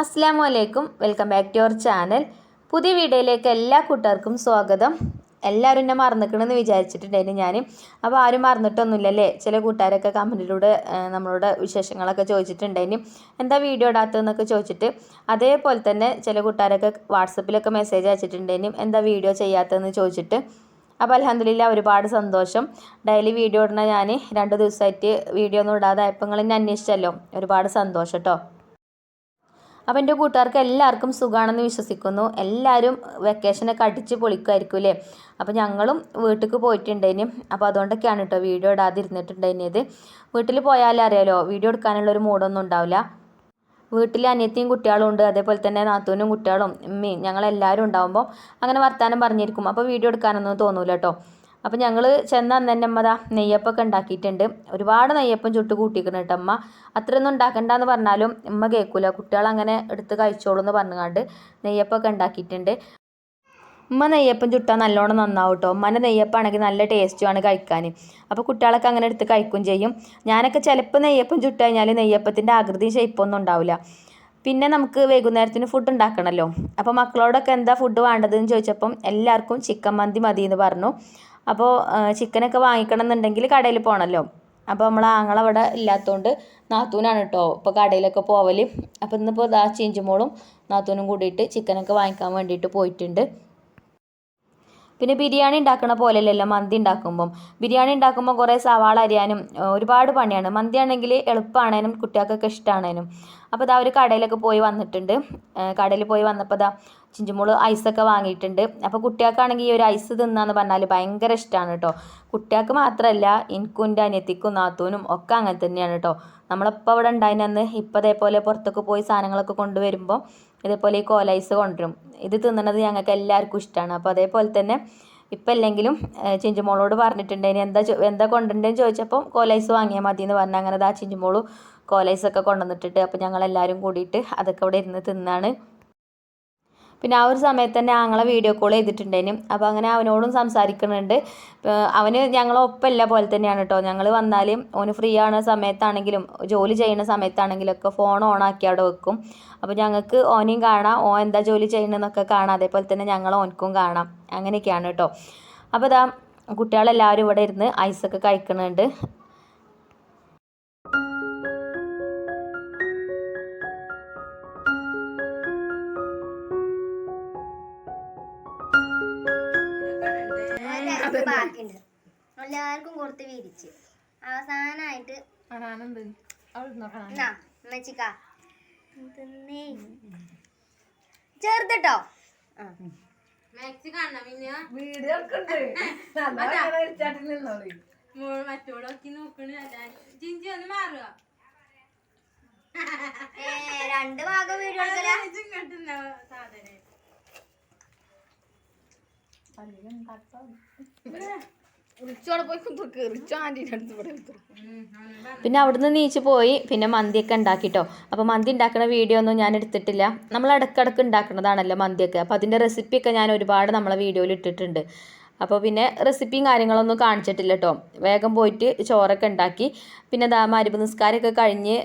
അസ്സലാമു അലൈക്കും, welcome back to our channel. പുതിയ വീഡിയോയിലേക്ക് എല്ലാ കൂട്ടുകാർക്കും സ്വാഗതം. എല്ലാവരും എന്നെ മറന്നിക്കണമെന്ന് വിചാരിച്ചിട്ടുണ്ടായിരുന്നു ഞാൻ. അപ്പോൾ ആരും മറന്നിട്ടൊന്നുമില്ലല്ലേ? ചില കൂട്ടുകാരൊക്കെ കമൻറ്റിലൂടെ നമ്മളോട് വിശേഷങ്ങളൊക്കെ ചോദിച്ചിട്ടുണ്ടായിരുന്നു, എന്താ വീഡിയോ ഇടാത്തതെന്നൊക്കെ ചോദിച്ചിട്ട്. അതേപോലെ തന്നെ ചില കൂട്ടുകാരൊക്കെ വാട്സപ്പിലൊക്കെ മെസ്സേജ് അയച്ചിട്ടുണ്ടായിരുന്നു, എന്താ വീഡിയോ ചെയ്യാത്തതെന്ന് ചോദിച്ചിട്ട്. അപ്പോൾ അൽഹംദുലില്ലാ ഒരുപാട് സന്തോഷം. ഡെയിലി വീഡിയോ ഇടുന്ന ഞാൻ 2 ദിവസമായിട്ട് വീഡിയോ ഒന്നും ഇടാതായപ്പോൾ നിങ്ങൾ എന്നെ അന്വേഷിച്ചല്ലോ, ഒരുപാട് സന്തോഷം കേട്ടോ. അപ്പോൾ എൻ്റെ കൂട്ടുകാർക്ക് എല്ലാവർക്കും സുഖമാണെന്ന് വിശ്വസിക്കുന്നു. എല്ലാവരും വെക്കേഷനൊക്കെ അടിച്ച് പൊളിക്കുമായിരിക്കും അല്ലേ? അപ്പോൾ ഞങ്ങളും വീട്ടിലേക്ക് പോയിട്ടുണ്ടേന്. അപ്പോൾ അതുകൊണ്ടൊക്കെയാണ് കേട്ടോ വീഡിയോ ഇടാതിരുന്നിട്ടുണ്ടായിരുന്നത്. വീട്ടിൽ പോയാലേ അറിയാലോ, വീഡിയോ എടുക്കാനുള്ളൊരു മൂഡൊന്നും ഉണ്ടാവില്ല. വീട്ടിൽ അനിയത്തിയും കുട്ടികളും ഉണ്ട്, അതേപോലെ തന്നെ നാത്തൂനും കുട്ടികളും ഉമ്മയും ഞങ്ങളെല്ലാവരും ഉണ്ടാകുമ്പോൾ അങ്ങനെ വർത്താനം പറഞ്ഞിരിക്കും. അപ്പോൾ വീഡിയോ എടുക്കാനൊന്നും തോന്നൂല കേട്ടോ. അപ്പോൾ ഞങ്ങൾ ചെന്ന അന്ന് തന്നെ അമ്മ നെയ്യപ്പൊക്കെ ഉണ്ടാക്കിയിട്ടുണ്ട്. ഒരുപാട് നെയ്യപ്പം ചുട്ട് കൂട്ടിക്കണം കേട്ടോ അമ്മ. അത്രയൊന്നും ഉണ്ടാക്കണ്ടെന്ന് പറഞ്ഞാലും ഉമ്മ കേൾക്കില്ല, കുട്ടികളങ്ങനെ എടുത്ത് കഴിച്ചോളൂ എന്ന് പറഞ്ഞുകൊണ്ട് നെയ്യപ്പൊക്കെ ഉണ്ടാക്കിയിട്ടുണ്ട്. ഉമ്മ നെയ്യപ്പം ചുട്ടാൽ നല്ലോണം നന്നാവും കേട്ടോ. ഉമ്മൻ്റെ നെയ്യപ്പാണെങ്കിൽ നല്ല ടേസ്റ്റുമാണ് കഴിക്കാൻ. അപ്പോൾ കുട്ടികളൊക്കെ അങ്ങനെ എടുത്ത് കഴിക്കും ചെയ്യും. ഞാനൊക്കെ ചിലപ്പോൾ നെയ്യപ്പം ചുട്ട് കഴിഞ്ഞാൽ നെയ്യപ്പത്തിൻ്റെ ആകൃതി ഷേപ്പൊന്നും ഉണ്ടാവില്ല. പിന്നെ നമുക്ക് വൈകുന്നേരത്തിന് ഫുഡ് ഉണ്ടാക്കണമല്ലോ. അപ്പോൾ മക്കളോടൊക്കെ എന്താ ഫുഡ് വേണ്ടതെന്ന് ചോദിച്ചപ്പം എല്ലാവർക്കും ചിക്കൻ മന്തി മതി എന്ന് പറഞ്ഞു. അപ്പോൾ ചിക്കനൊക്കെ വാങ്ങിക്കണം എന്നുണ്ടെങ്കിൽ കടയിൽ പോകണമല്ലോ. അപ്പോൾ നമ്മൾ ആങ്ങളവിടെ ഇല്ലാത്തതുകൊണ്ട് നാത്തൂനാണ് കേട്ടോ ഇപ്പോൾ കടയിലൊക്കെ പോവൽ. അപ്പോൾ ഇന്നിപ്പോൾ ചിഞ്ചുമോളും നാത്തൂനും കൂടിയിട്ട് ചിക്കനൊക്കെ വാങ്ങിക്കാൻ വേണ്ടിയിട്ട് പോയിട്ടുണ്ട്. പിന്നെ ബിരിയാണി ഉണ്ടാക്കണ പോലെയല്ലല്ലോ മന്തി ഉണ്ടാക്കുമ്പം. ബിരിയാണി ഉണ്ടാക്കുമ്പോൾ കുറേ സവാള അരിയാനും ഒരുപാട് പണിയാണ്. മന്തി ആണെങ്കിൽ എളുപ്പമാണേനും കുട്ടികൾക്കൊക്കെ ഇഷ്ടമാണേനും. അപ്പോൾ ഇതാ ഒരു കടയിലൊക്കെ പോയി വന്നിട്ടുണ്ട്. കടയിൽ പോയി വന്നപ്പോൾ ഇതാ ചിഞ്ചുമോള് ഐസൊക്കെ വാങ്ങിയിട്ടുണ്ട്. അപ്പോൾ കുട്ടികൾക്കാണെങ്കിൽ ഈ ഒരു ഐസ് തിന്നാന്ന് പറഞ്ഞാൽ ഭയങ്കര ഇഷ്ടമാണ് കേട്ടോ. കുട്ടികൾക്ക് മാത്രമല്ല, എനിക്കും എൻ്റെ അനിയത്തിക്കും നാത്തൂനും ഒക്കെ അങ്ങനെ തന്നെയാണ് കേട്ടോ. നമ്മളിപ്പോൾ അവിടെ ഉണ്ടായിരുന്നെന്ന് ഇപ്പോൾ അതേപോലെ പുറത്തൊക്കെ പോയി സാധനങ്ങളൊക്കെ കൊണ്ടുവരുമ്പോൾ ഇതേപോലെ ഈ കോലൈസ് കൊണ്ടുവരും. ഇത് തിന്നണത് ഞങ്ങൾക്ക് എല്ലാവർക്കും ഇഷ്ടമാണ്. അപ്പോൾ അതേപോലെ തന്നെ ഇപ്പം അല്ലെങ്കിലും ചിഞ്ചുമോളോട് പറഞ്ഞിട്ടുണ്ടെങ്കിൽ എന്താ കൊണ്ടുവരേണ്ടതെന്ന് ചോദിച്ചപ്പോൾ കോലൈസ് വാങ്ങിയാൽ മതി എന്ന് പറഞ്ഞാൽ അങ്ങനെ ആ ചിഞ്ചുമോള് കോലൈസൊക്കെ കൊണ്ടുവന്നിട്ടിട്ട് അപ്പോൾ ഞങ്ങളെല്ലാവരും കൂടിയിട്ട് അതൊക്കെ അവിടെ ഇരുന്ന് തിന്നാണ്. പിന്നെ ആ ഒരു സമയത്ത് തന്നെ ആങ്ങളെ വീഡിയോ കോൾ ചെയ്തിട്ടുണ്ടേനും. അപ്പോൾ അങ്ങനെ അവനോടും സംസാരിക്കുന്നുണ്ട്. അവന് ഞങ്ങളൊപ്പമല്ല പോലെ തന്നെയാണ് കേട്ടോ. ഞങ്ങൾ വന്നാൽ ഓന് ഫ്രീ ആവുന്ന സമയത്താണെങ്കിലും ജോലി ചെയ്യുന്ന സമയത്താണെങ്കിലും ഒക്കെ ഫോൺ ഓണാക്കി അവിടെ വെക്കും. അപ്പോൾ ഞങ്ങൾക്ക് ഓനെയും കാണാം, ഓൻ എന്താ ജോലി ചെയ്യണമെന്നൊക്കെ കാണാം. അതേപോലെ തന്നെ ഞങ്ങൾ ഓനക്കും കാണാം. അങ്ങനെയൊക്കെയാണ് കേട്ടോ. അപ്പോൾ ഇതാ കുട്ടികളെല്ലാവരും ഇവിടെ ഇരുന്ന് ഐസൊക്കെ കഴിക്കുന്നുണ്ട്. എല്ലാവർക്കും കൊടുത്ത് വിരിച്ച് അവസാനായിട്ട് ചേർത്തിട്ടോ രണ്ട് ഭാഗം വീഡിയോ പിന്നെ അവിടുന്ന് നീച്ച് പോയി പിന്നെ മന്തിയൊക്കെ ഉണ്ടാക്കിട്ടോ. അപ്പോൾ മന്തി ഉണ്ടാക്കുന്ന വീഡിയോ ഒന്നും ഞാൻ എടുത്തിട്ടില്ല. നമ്മൾ ഇടയ്ക്കിടയ്ക്ക് ഉണ്ടാക്കുന്നതാണല്ലോ മന്തിയൊക്കെ. അപ്പോൾ അതിൻ്റെ റെസിപ്പിയൊക്കെ ഞാൻ ഒരുപാട് നമ്മളെ വീഡിയോയിൽ ഇട്ടിട്ടുണ്ട്. അപ്പോൾ പിന്നെ റെസിപ്പിയും കാര്യങ്ങളൊന്നും കാണിച്ചിട്ടില്ല കേട്ടോ. വേഗം പോയിട്ട് ചോറൊക്കെ ഉണ്ടാക്കി. പിന്നെ മഗ്‌രിബ് നിസ്കാരമൊക്കെ കഴിഞ്ഞ്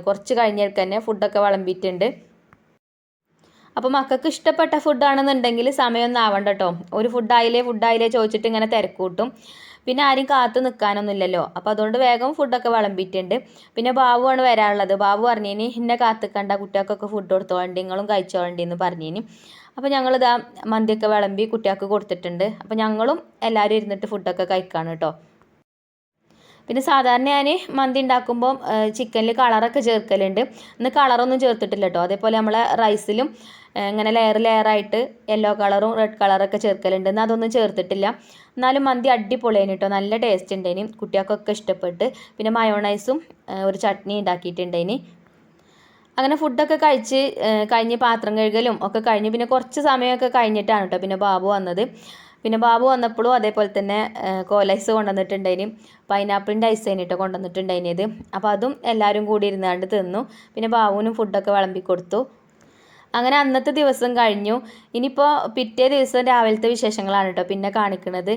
കുറച്ച് കഴിഞ്ഞിട്ട് തന്നെ ഫുഡൊക്കെ വിളമ്പിയിട്ടുണ്ട്. അപ്പോൾ മക്കൾക്ക് ഇഷ്ടപ്പെട്ട ഫുഡാണെന്നുണ്ടെങ്കിൽ സമയമൊന്നും ആവണ്ട കേട്ടോ. ഒരു ഫുഡായില്ലേ ചോദിച്ചിട്ട് ഇങ്ങനെ തിരക്കൂട്ടും. പിന്നെ ആരും കാത്തു നിൽക്കാനൊന്നുമില്ലല്ലോ. അപ്പോൾ അതുകൊണ്ട് വേഗം ഫുഡൊക്കെ വിളമ്പിയിട്ടുണ്ട്. പിന്നെ ബാബുവാണ് വരാനുള്ളത്. ബാബു പറഞ്ഞിനി എന്നെ കാത്തിക്കണ്ട, കുട്ടികൾക്കൊക്കെ ഫുഡ് കൊടുത്തോളണ്ടി, നിങ്ങളും കഴിച്ചോളണ്ടി എന്ന് പറഞ്ഞിനി. അപ്പോൾ ഞങ്ങളിതാ മന്തിയൊക്കെ വിളമ്പി കുട്ടികൾക്ക് കൊടുത്തിട്ടുണ്ട്. അപ്പോൾ ഞങ്ങളും എല്ലാവരും ഇരുന്നിട്ട് ഫുഡൊക്കെ കഴിക്കാണ് കേട്ടോ. പിന്നെ സാധാരണ ഞാൻ മന്തി ഉണ്ടാക്കുമ്പോൾ ചിക്കനിൽ കളറൊക്കെ ചേർക്കലുണ്ട്. ഇന്ന് കളറൊന്നും ചേർത്തിട്ടില്ല കേട്ടോ. അതേപോലെ നമ്മളെ റൈസിലും ഇങ്ങനെ ലെയറായിട്ട് യെല്ലോ കളറും റെഡ് കളറൊക്കെ ചേർക്കലുണ്ട്. എന്നാൽ അതൊന്നും ചേർത്തിട്ടില്ല. എന്നാലും മന്തി അടിപൊളിയാണ് കേട്ടോ. നല്ല ടേസ്റ്റ് ഉണ്ടേനി, കുട്ടികൾക്കൊക്കെ ഇഷ്ടപ്പെട്ട്. പിന്നെ മയോണൈസും ഒരു ചട്നി ഉണ്ടാക്കിയിട്ടുണ്ടേനി. അങ്ങനെ ഫുഡൊക്കെ കഴിഞ്ഞ് പാത്രം കഴുകലും ഒക്കെ കഴിഞ്ഞ് പിന്നെ കുറച്ച് സമയമൊക്കെ കഴിഞ്ഞിട്ടാണ് കേട്ടോ പിന്നെ ബാബു വന്നത്. പിന്നെ ബാബു വന്നപ്പോഴും അതേപോലെ തന്നെ കോലൈസ് കൊണ്ടുവന്നിട്ടുണ്ടായിന്, പൈനാപ്പിളിൻ്റെ ഐസാണ് കേട്ടോ കൊണ്ടുവന്നിട്ടുണ്ടായിനത്. അപ്പോൾ അതും എല്ലാവരും കൂടി ഇരുന്നാണ്ട് തിന്നു. പിന്നെ ബാബുവിനും ഫുഡൊക്കെ വിളമ്പി കൊടുത്തു. അങ്ങനെ അന്നത്തെ ദിവസം കഴിഞ്ഞു. ഇനിയിപ്പോൾ പിറ്റേ ദിവസം രാവിലത്തെ വിശേഷങ്ങളാണ് കേട്ടോ പിന്നെ കാണിക്കുന്നത്.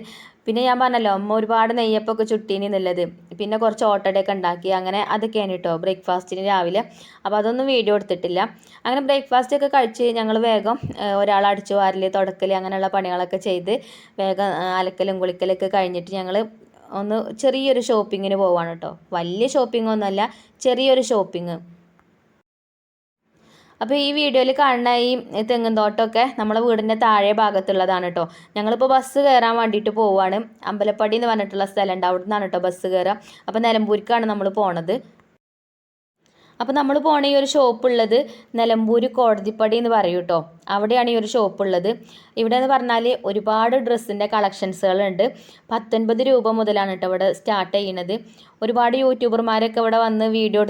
പിന്നെ ഞാൻ പറഞ്ഞല്ലോ അമ്മ ഒരുപാട് നെയ്യപ്പൊക്കെ ചുട്ടീനി എന്നുള്ളത്. പിന്നെ കുറച്ച് ഓട്ടടയൊക്കെ ഉണ്ടാക്കി. അങ്ങനെ അതൊക്കെയാണ് കേട്ടോ ബ്രേക്ക്ഫാസ്റ്റിന് രാവിലെ. അപ്പോൾ അതൊന്നും വീഡിയോ എടുത്തിട്ടില്ല. അങ്ങനെ ബ്രേക്ക്ഫാസ്റ്റ് ഒക്കെ കഴിച്ച് ഞങ്ങൾ വേഗം ഒരാൾ അടിച്ചു വാരൽ തുടക്കൽ അങ്ങനെയുള്ള പണികളൊക്കെ ചെയ്ത് വേഗം അലക്കലും കുളിക്കലൊക്കെ കഴിഞ്ഞിട്ട് ഞങ്ങൾ ഒന്ന് ചെറിയൊരു ഷോപ്പിങ്ങിന് പോവാണ് കേട്ടോ. വലിയ ഷോപ്പിംഗ് ഒന്നുമല്ല, ചെറിയൊരു ഷോപ്പിംഗ്. അപ്പോൾ ഈ വീഡിയോയിൽ കാണുന്ന ഈ തെങ്ങും തോട്ടമൊക്കെ നമ്മളെ വീടിൻ്റെ താഴെ ഭാഗത്തുള്ളതാണ് കേട്ടോ. ഞങ്ങളിപ്പോൾ ബസ് കയറാൻ വേണ്ടിയിട്ട് പോവുകയാണ്. അമ്പലപ്പടി എന്ന് പറഞ്ഞിട്ടുള്ള സ്ഥലമുണ്ട്, അവിടെ നിന്നാണ് കേട്ടോ ബസ് കയറുക. അപ്പോൾ നിലമ്പൂർക്കാണ് നമ്മൾ പോണത്. അപ്പോൾ നമ്മൾ പോണ ഈ ഒരു ഷോപ്പ് ഉള്ളത് നിലമ്പൂർ കോടതിപ്പടി എന്ന് പറയും കേട്ടോ. അവിടെയാണ് ഈ ഒരു ഷോപ്പ് ഉള്ളത്. ഇവിടെ എന്ന് പറഞ്ഞാൽ ഒരുപാട് ഡ്രസ്സിൻ്റെ കളക്ഷൻസുകളുണ്ട്. 19 രൂപ മുതലാണ് കേട്ടോ ഇവിടെ സ്റ്റാർട്ട് ചെയ്യുന്നത്. ഒരുപാട് യൂട്യൂബർമാരൊക്കെ ഇവിടെ വന്ന് വീഡിയോ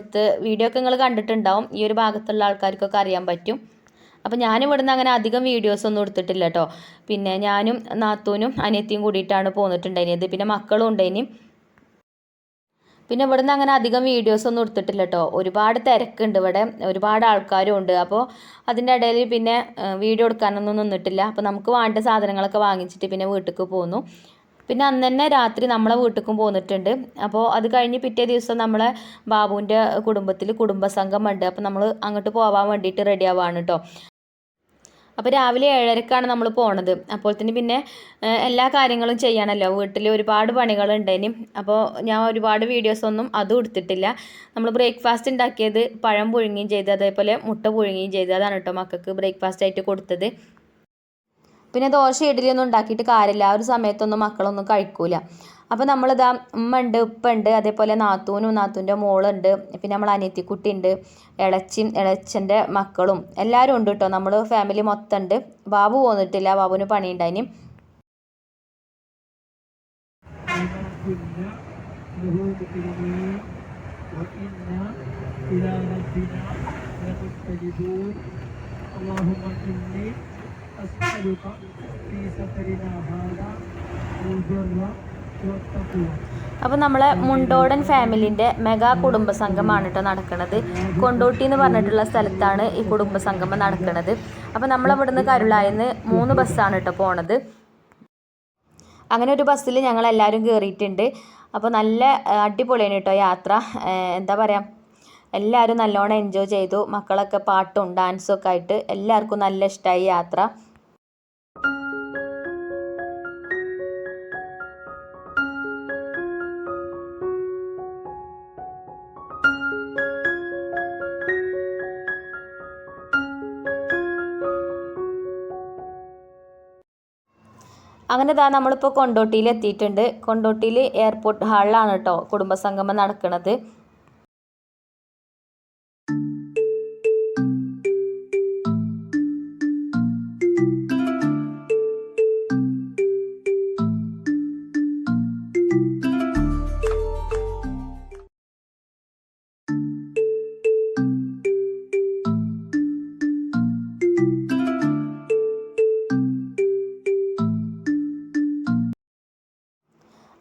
ഒക്കെ നിങ്ങൾ കണ്ടിട്ടുണ്ടാവും. ഈ ഒരു ഭാഗത്തുള്ള ആൾക്കാർക്കൊക്കെ അറിയാൻ പറ്റും. അപ്പോൾ ഞാനും ഇവിടുന്ന് അങ്ങനെ അധികം വീഡിയോസ് ഒന്നും എടുത്തിട്ടില്ല കേട്ടോ. പിന്നെ ഞാനും നാത്തൂനും അനിയത്തിയും കൂടിയിട്ടാണ് പോന്നിട്ടുണ്ടായിരുന്നത്. പിന്നെ മക്കളും ഉണ്ടായിനി. പിന്നെ ഇവിടുന്ന് അങ്ങനെ അധികം വീഡിയോസ് ഒന്നും എടുത്തിട്ടില്ല കേട്ടോ. ഒരുപാട് തിരക്കുണ്ട് ഇവിടെ, ഒരുപാട് ആൾക്കാരും ഉണ്ട്. അപ്പോൾ അതിൻ്റെ ഇടയിൽ പിന്നെ വീഡിയോ എടുക്കാനൊന്നും നിന്നിട്ടില്ല. അപ്പോൾ നമുക്ക് വേണ്ട സാധനങ്ങളൊക്കെ വാങ്ങിച്ചിട്ട് പിന്നെ വീട്ടിലേക്ക് പോന്നു. പിന്നെ അന്ന് തന്നെ രാത്രി നമ്മളെ വീട്ടിലേക്കും പോന്നിട്ടുണ്ട്. അപ്പോൾ അത് കഴിഞ്ഞ് പിറ്റേ ദിവസം നമ്മളെ ബാബുവിൻ്റെ കുടുംബത്തിൽ കുടുംബസംഘം ഉണ്ട്. അപ്പോൾ നമ്മൾ അങ്ങോട്ട് പോകാൻ വേണ്ടിയിട്ട് റെഡി ആവുകയാണ് കേട്ടോ. അപ്പോൾ രാവിലെ 7:30ക്കാണ് നമ്മൾ പോണത്. അപ്പോൾ തന്നെ പിന്നെ എല്ലാ കാര്യങ്ങളും ചെയ്യണമല്ലോ, വീട്ടിൽ ഒരുപാട് പണികളുണ്ടേനി. അപ്പോൾ ഞാൻ ഒരുപാട് വീഡിയോസൊന്നും അതും എടുത്തിട്ടില്ല. നമ്മൾ ബ്രേക്ക്ഫാസ്റ്റ് ഉണ്ടാക്കിയത് പഴം പുഴുങ്ങുകയും ചെയ്ത്, അതേപോലെ മുട്ട പുഴുങ്ങുകയും ചെയ്ത്. അതാണ് കേട്ടോ മക്കൾക്ക് ബ്രേക്ക്ഫാസ്റ്റ് ആയിട്ട് കൊടുത്തത്. പിന്നെ ദോശ ഇഡ്ഡലിയൊന്നും ഉണ്ടാക്കിയിട്ട് കാര്യമില്ല, ആ ഒരു സമയത്തൊന്നും മക്കളൊന്നും കഴിക്കൂല. അപ്പോൾ നമ്മളിതാ ഉമ്മ ഉണ്ട്, ഉപ്പ ഉണ്ട്, അതേപോലെ നാത്തൂനും നാത്തൂൻ്റെ മോളുണ്ട്, പിന്നെ നമ്മൾ അനിയത്തിക്കുട്ടി ഉണ്ട്, ഇളച്ചൻ്റെ മക്കളും എല്ലാവരും ഉണ്ട് കേട്ടോ. നമ്മൾ ഫാമിലി മൊത്തം ഉണ്ട്. ബാബു പോന്നിട്ടില്ല, ബാബുവിന് പണിയുണ്ടായിനി. അപ്പോൾ നമ്മളെ മുണ്ടോടൻ ഫാമിലിൻ്റെ മെഗാ കുടുംബസംഗമാണ് കേട്ടോ നടക്കുന്നത്. കൊണ്ടോട്ടി എന്ന് പറഞ്ഞിട്ടുള്ള സ്ഥലത്താണ് ഈ കുടുംബസംഗമം നടക്കുന്നത്. അപ്പോൾ നമ്മളിവിടുന്ന് കരുളായിന്ന് 3 ബസ്സാണ് കേട്ടോ പോണത്. അങ്ങനെ ഒരു ബസ്സിൽ ഞങ്ങളെല്ലാവരും കയറിയിട്ടുണ്ട്. അപ്പോൾ നല്ല അടിപൊളിയാണ് കേട്ടോ യാത്ര. എന്താ പറയുക, എല്ലാവരും നല്ലോണം എൻജോയ് ചെയ്തു. മക്കളൊക്കെ പാട്ടും ഡാൻസും ഒക്കെ ആയിട്ട് എല്ലാവർക്കും നല്ല ഇഷ്ടമായി യാത്ര. അങ്ങനെ ഇതാ നമ്മളിപ്പോൾ കൊണ്ടോട്ടിയിൽ എത്തിയിട്ടുണ്ട്. കൊണ്ടോട്ടിയിൽ എയർപോർട്ട് ഹാളിലാണ് കേട്ടോ കുടുംബസംഗമം നടക്കുന്നത്.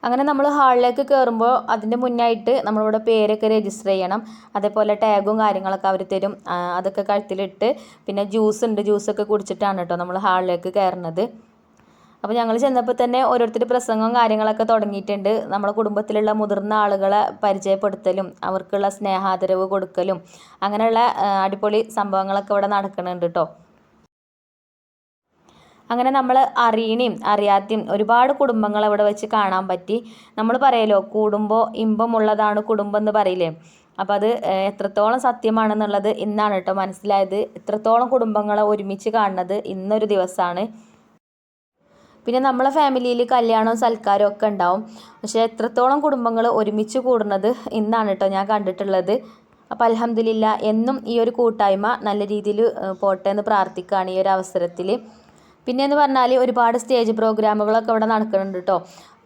അങ്ങനെ നമ്മൾ ഹാളിലേക്ക് കയറുമ്പോൾ അതിൻ്റെ മുന്നായിട്ട് നമ്മളിവിടെ പേരൊക്കെ രജിസ്റ്റർ ചെയ്യണം. അതേപോലെ ടാഗും കാര്യങ്ങളൊക്കെ അവർ തരും. അതൊക്കെ കഴുത്തിലിട്ട് പിന്നെ ജ്യൂസ് ഉണ്ട്, ജ്യൂസൊക്കെ കുടിച്ചിട്ടാണ് കേട്ടോ നമ്മൾ ഹാളിലേക്ക് കയറുന്നത്. അപ്പോൾ ഞങ്ങൾ ചെന്നപ്പോൾ തന്നെ ഓരോരുത്തർ പ്രസംഗവും കാര്യങ്ങളൊക്കെ തുടങ്ങിയിട്ടുണ്ട്. നമ്മളെ കുടുംബത്തിലുള്ള മുതിർന്ന ആളുകളെ പരിചയപ്പെടുത്തലും അവർക്കുള്ള സ്നേഹാദരവ് കൊടുക്കലും അങ്ങനെയുള്ള അടിപൊളി സംഭവങ്ങളൊക്കെ ഇവിടെ നടക്കുന്നുണ്ട് കേട്ടോ. അങ്ങനെ നമ്മൾ അറിയണയും അറിയാത്തയും ഒരുപാട് കുടുംബങ്ങൾ അവിടെ വെച്ച് കാണാൻ പറ്റി. നമ്മൾ പറയല്ലോ കൂടുമ്പോൾ ഇമ്പമുള്ളതാണ് കുടുംബം എന്ന് പറയില്ലേ, അപ്പോൾ അത് എത്രത്തോളം സത്യമാണെന്നുള്ളത് ഇന്നാണ് കേട്ടോ മനസ്സിലായത്. എത്രത്തോളം കുടുംബങ്ങളെ ഒരുമിച്ച് കാണുന്നത് ഇന്നൊരു ദിവസമാണ്. പിന്നെ നമ്മളെ ഫാമിലിയിൽ കല്യാണവും സൽക്കാരവും ഒക്കെ ഉണ്ടാവും. പക്ഷേ എത്രത്തോളം കുടുംബങ്ങൾ ഒരുമിച്ച് കൂടുന്നത് ഇന്നാണ് കേട്ടോ ഞാൻ കണ്ടിട്ടുള്ളത്. അപ്പോൾ അൽഹംദുലില്ലാ എന്നും ഈ ഒരു കൂട്ടായ്മ നല്ല രീതിയിൽ പോട്ടെ എന്ന് പ്രാർത്ഥിക്കുകയാണ് ഈ ഒരു അവസരത്തിൽ. പിന്നെയെന്ന് പറഞ്ഞാൽ ഒരുപാട് സ്റ്റേജ് പ്രോഗ്രാമുകളൊക്കെ ഇവിടെ നടക്കുന്നുണ്ട് കേട്ടോ.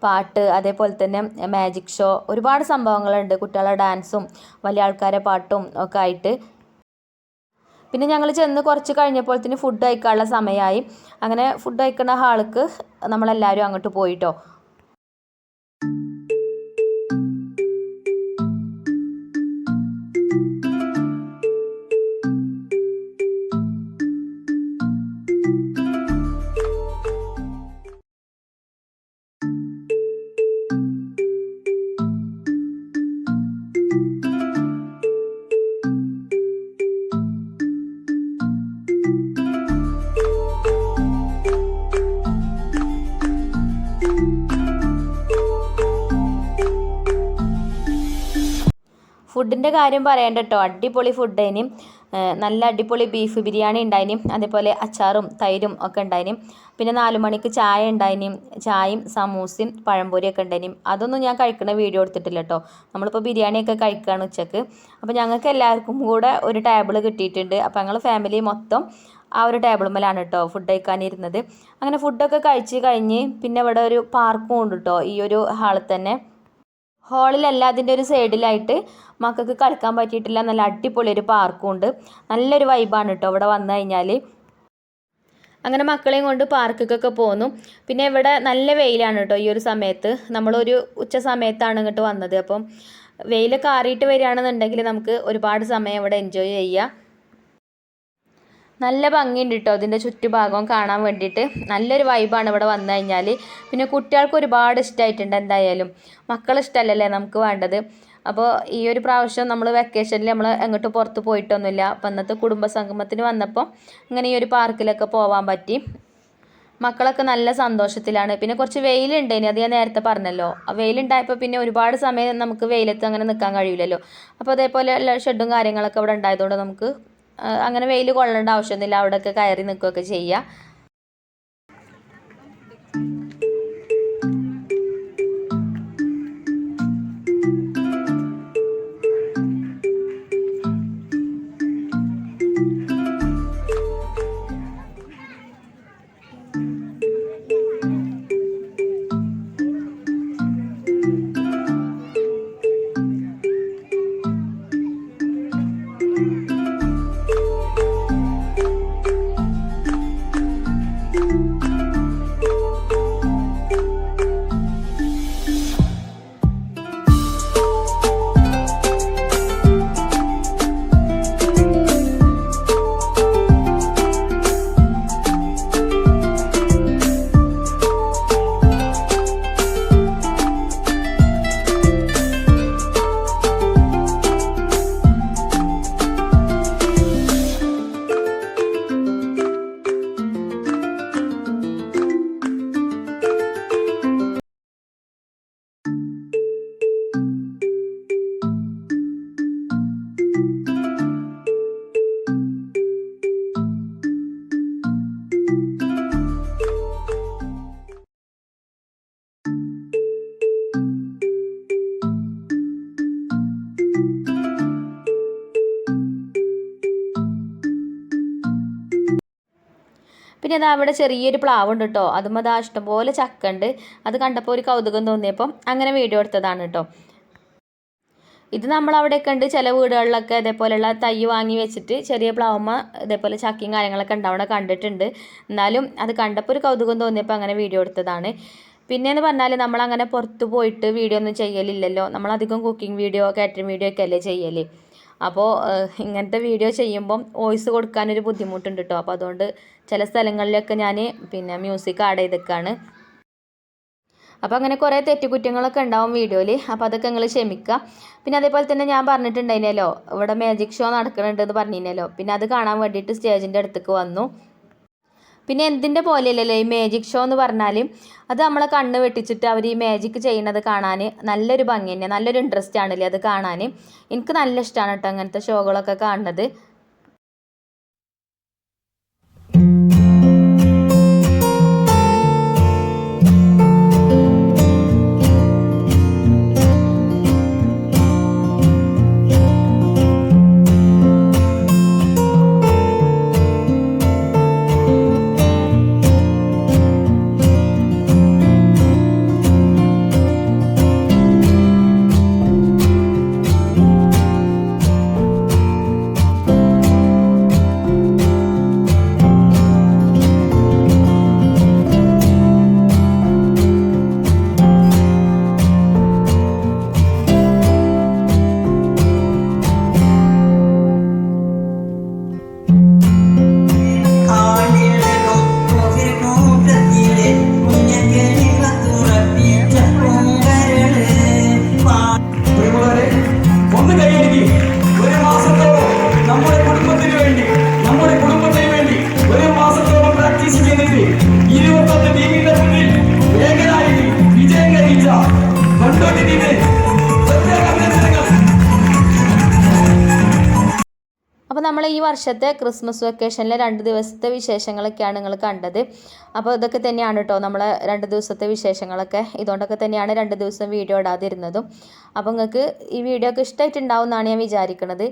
പാട്ട്, അതേപോലെ തന്നെ മാജിക് ഷോ, ഒരുപാട് സംഭവങ്ങളുണ്ട്. കുട്ടികളുടെ ഡാൻസും വലിയ ആൾക്കാരെ പാട്ടും ഒക്കെ ആയിട്ട്. പിന്നെ ഞങ്ങൾ ചെന്ന് കുറച്ച് കഴിഞ്ഞപ്പോഴത്തേന് ഫുഡ് കഴിക്കാനുള്ള സമയമായി. അങ്ങനെ ഫുഡ് കഴിക്കുന്ന ഹാൾക്ക് നമ്മളെല്ലാവരും അങ്ങോട്ട് പോയിട്ടോ. ഫുഡിൻ്റെ കാര്യം പറയേണ്ട കേട്ടോ, അടിപൊളി ഫുഡേനി. നല്ല അടിപൊളി ബീഫ് ബിരിയാണി ഉണ്ടായിനി, അതേപോലെ അച്ചാറും തൈരും ഒക്കെ ഉണ്ടായിനി. പിന്നെ 4 മണിക്ക് ചായ ഉണ്ടായിനി, ചായയും സമൂസയും പഴംപൊരിയൊക്കെ ഉണ്ടായിനി. അതൊന്നും ഞാൻ കഴിക്കുന്ന വീഡിയോ എടുത്തിട്ടില്ല കേട്ടോ. നമ്മളിപ്പോൾ ബിരിയാണിയൊക്കെ കഴിക്കുകയാണ് ഉച്ചക്ക്. അപ്പോൾ ഞങ്ങൾക്ക് എല്ലാവർക്കും കൂടെ ഒരു ടേബിൾ കിട്ടിയിട്ടുണ്ട്. അപ്പോൾ ഞങ്ങൾ ഫാമിലി മൊത്തം ആ ഒരു ടേബിളുമ്മലാണ് കേട്ടോ ഫുഡ് കഴിക്കാനിരുന്നത്. അങ്ങനെ ഫുഡൊക്കെ കഴിച്ച് കഴിഞ്ഞ് പിന്നെ ഇവിടെ ഒരു പാർക്കും ഉണ്ട് കേട്ടോ ഈ ഒരു ഹാളിൽ തന്നെ. ഹാളിലല്ല, അതിൻ്റെ ഒരു സൈഡിലായിട്ട് മക്കൾക്ക് കളിക്കാൻ പറ്റിയിട്ടില്ല നല്ല അടിപൊളി ഒരു പാർക്കും ഉണ്ട്. നല്ലൊരു വൈബാണ് കേട്ടോ ഇവിടെ വന്നു കഴിഞ്ഞാൽ. അങ്ങനെ മക്കളെയും കൊണ്ട് പാർക്കൊക്കെ പോന്നു. പിന്നെ ഇവിടെ നല്ല വെയിലാണ് കേട്ടോ ഈ ഒരു സമയത്ത്. നമ്മളൊരു ഉച്ച സമയത്താണ് ഇങ്ങോട്ട് വന്നത്. അപ്പം വെയിലൊക്കെ ആറിയിട്ട് വരികയാണെന്നുണ്ടെങ്കിൽ നമുക്ക് ഒരുപാട് സമയം ഇവിടെ എൻജോയ് ചെയ്യാം. നല്ല ഭംഗിയുണ്ട് കേട്ടോ അതിൻ്റെ ചുറ്റുഭാഗം കാണാൻ വേണ്ടിയിട്ട്. നല്ലൊരു വൈബാണ് ഇവിടെ വന്നു കഴിഞ്ഞാൽ. പിന്നെ കുട്ടികൾക്ക് ഒരുപാട് ഇഷ്ടമായിട്ടുണ്ട്. എന്തായാലും മക്കളെ ഇഷ്ടമല്ലല്ലേ നമുക്ക് വേണ്ടത്. അപ്പോൾ ഈ ഒരു പ്രാവശ്യം നമ്മൾ വെക്കേഷനിൽ നമ്മൾ എങ്ങോട്ട് പുറത്ത് പോയിട്ടൊന്നുമില്ല. അപ്പോൾ അന്നത്തെ കുടുംബസംഗമത്തിന് വന്നപ്പോൾ ഇങ്ങനെ ഈ ഒരു പാർക്കിലൊക്കെ പോകാൻ പറ്റി. മക്കളൊക്കെ നല്ല സന്തോഷത്തിലാണ്. പിന്നെ കുറച്ച് വെയിലുണ്ടേനി, അത് ഞാൻ നേരത്തെ പറഞ്ഞല്ലോ. ആ വെയിലുണ്ടായപ്പോൾ പിന്നെ ഒരുപാട് സമയം നമുക്ക് വെയിലത്ത് അങ്ങനെ നിൽക്കാൻ കഴിയില്ലല്ലോ. അപ്പോൾ അതേപോലെ ഷെഡും കാര്യങ്ങളൊക്കെ ഇവിടെ ഉണ്ടായതുകൊണ്ട് നമുക്ക് അങ്ങനെ വെയിൽ കൊള്ളേണ്ട ആവശ്യമൊന്നുമില്ല. അവിടെയൊക്കെ കയറി നിൽക്കുകയൊക്കെ ചെയ്യുക. പിന്നെ അത് അവിടെ ചെറിയൊരു പ്ലാവുണ്ട് കേട്ടോ. അതും അത് ഇഷ്ടംപോലെ ചക്ക ഉണ്ട്. അത് കണ്ടപ്പോൾ ഒരു കൗതുകം തോന്നിയപ്പം അങ്ങനെ വീഡിയോ എടുത്തതാണ് കേട്ടോ. ഇത് നമ്മളവിടെയൊക്കെ ഉണ്ട് ചില വീടുകളിലൊക്കെ ഇതേപോലെയുള്ള തൈ വാങ്ങി വെച്ചിട്ട് ചെറിയ പ്ലാവുമ്മ ഇതേപോലെ ചക്കയും കാര്യങ്ങളൊക്കെ ഉണ്ടാവണ കണ്ടിട്ടുണ്ട്. എന്നാലും അത് കണ്ടപ്പോൾ ഒരു കൗതുകം തോന്നിയപ്പോൾ അങ്ങനെ വീഡിയോ എടുത്തതാണ്. പിന്നെയെന്ന് പറഞ്ഞാൽ നമ്മളങ്ങനെ പുറത്ത് പോയിട്ട് വീഡിയോ ഒന്നും ചെയ്യലില്ലല്ലോ. നമ്മളധികം കുക്കിംഗ് വീഡിയോ കാറ്ററിംഗ് വീഡിയോ ഒക്കെ അല്ലേ ചെയ്യൽ. അപ്പോൾ ഇങ്ങനത്തെ വീഡിയോ ചെയ്യുമ്പം വോയിസ് കൊടുക്കാനൊരു ബുദ്ധിമുട്ടുണ്ട് കേട്ടോ. അപ്പോൾ അതുകൊണ്ട് ചില സ്ഥലങ്ങളിലൊക്കെ ഞാൻ പിന്നെ മ്യൂസിക് ആഡ് ചെയ്തേക്കാണ്. അപ്പോൾ അങ്ങനെ കുറേ തെറ്റുകുറ്റങ്ങളൊക്കെ ഉണ്ടാവും വീഡിയോയിൽ. അപ്പോൾ അതൊക്കെ നിങ്ങൾ ക്ഷമിക്കുക. പിന്നെ അതേപോലെ തന്നെ ഞാൻ പറഞ്ഞിട്ടുണ്ടായിരുന്നല്ലോ ഇവിടെ മാജിക് ഷോ നടക്കുന്നുണ്ടെന്ന് പറഞ്ഞിരുന്നല്ലോ. പിന്നെ അത് കാണാൻ വേണ്ടിയിട്ട് സ്റ്റേജിൻ്റെ അടുത്തേക്ക് വന്നു. പിന്നെ എന്തിൻ്റെ പോലെയല്ലല്ലോ ഈ മാജിക് ഷോ എന്ന് പറഞ്ഞാൽ, അത് നമ്മളെ കണ്ണ് വെട്ടിച്ചിട്ട് അവർ ഈ മാജിക് ചെയ്യുന്നത് കാണാൻ നല്ലൊരു ഭംഗി തന്നെ, നല്ലൊരു ഇൻട്രസ്റ്റ് ആണല്ലേ അത് കാണാൻ. എനിക്ക് നല്ല ഇഷ്ടമാണ് കേട്ടോ അങ്ങനത്തെ ഷോകളൊക്കെ കാണുന്നത്. നമ്മൾ ഈ വർഷത്തെ ക്രിസ്മസ് വെക്കേഷനിലെ 2 ദിവസത്തെ വിശേഷങ്ങളൊക്കെയാണ് നിങ്ങൾ കണ്ടത്. അപ്പോൾ ഇതൊക്കെ തന്നെയാണ് കേട്ടോ നമ്മളെ 2 ദിവസത്തെ വിശേഷങ്ങളൊക്കെ. ഇതുകൊണ്ടൊക്കെ തന്നെയാണ് 2 ദിവസം വീഡിയോ ഇടാതിരുന്നതും. അപ്പോൾ നിങ്ങൾക്ക് ഈ വീഡിയോ ഒക്കെ ഇഷ്ടമായിട്ടുണ്ടാവും എന്നാണ് ഞാൻ വിചാരിക്കുന്നത്.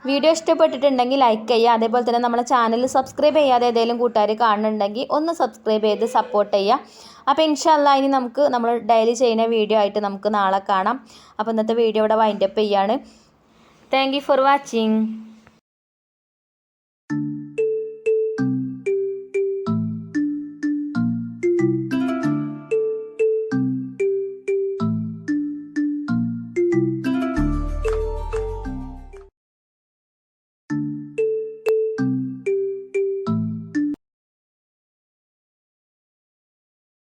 വീഡിയോ ഇഷ്ടപ്പെട്ടിട്ടുണ്ടെങ്കിൽ ലൈക്ക് ചെയ്യുക. അതേപോലെ തന്നെ നമ്മളെ ചാനൽ സബ്സ്ക്രൈബ് ചെയ്യാതെ ഏതെങ്കിലും കൂട്ടുകാർ കാണുന്നുണ്ടെങ്കിൽ ഒന്ന് സബ്സ്ക്രൈബ് ചെയ്ത് സപ്പോർട്ട് ചെയ്യുക. അപ്പോൾ ഇൻഷാ അല്ലാ ഇനി നമുക്ക് നമ്മൾ ഡെയിലി ചെയ്യുന്ന വീഡിയോ ആയിട്ട് നമുക്ക് നാളെ കാണാം. അപ്പോൾ ഇന്നത്തെ വീഡിയോ ഇവിടെ വൈൻഡപ്പ് ചെയ്യാണ്. Thank you for watching.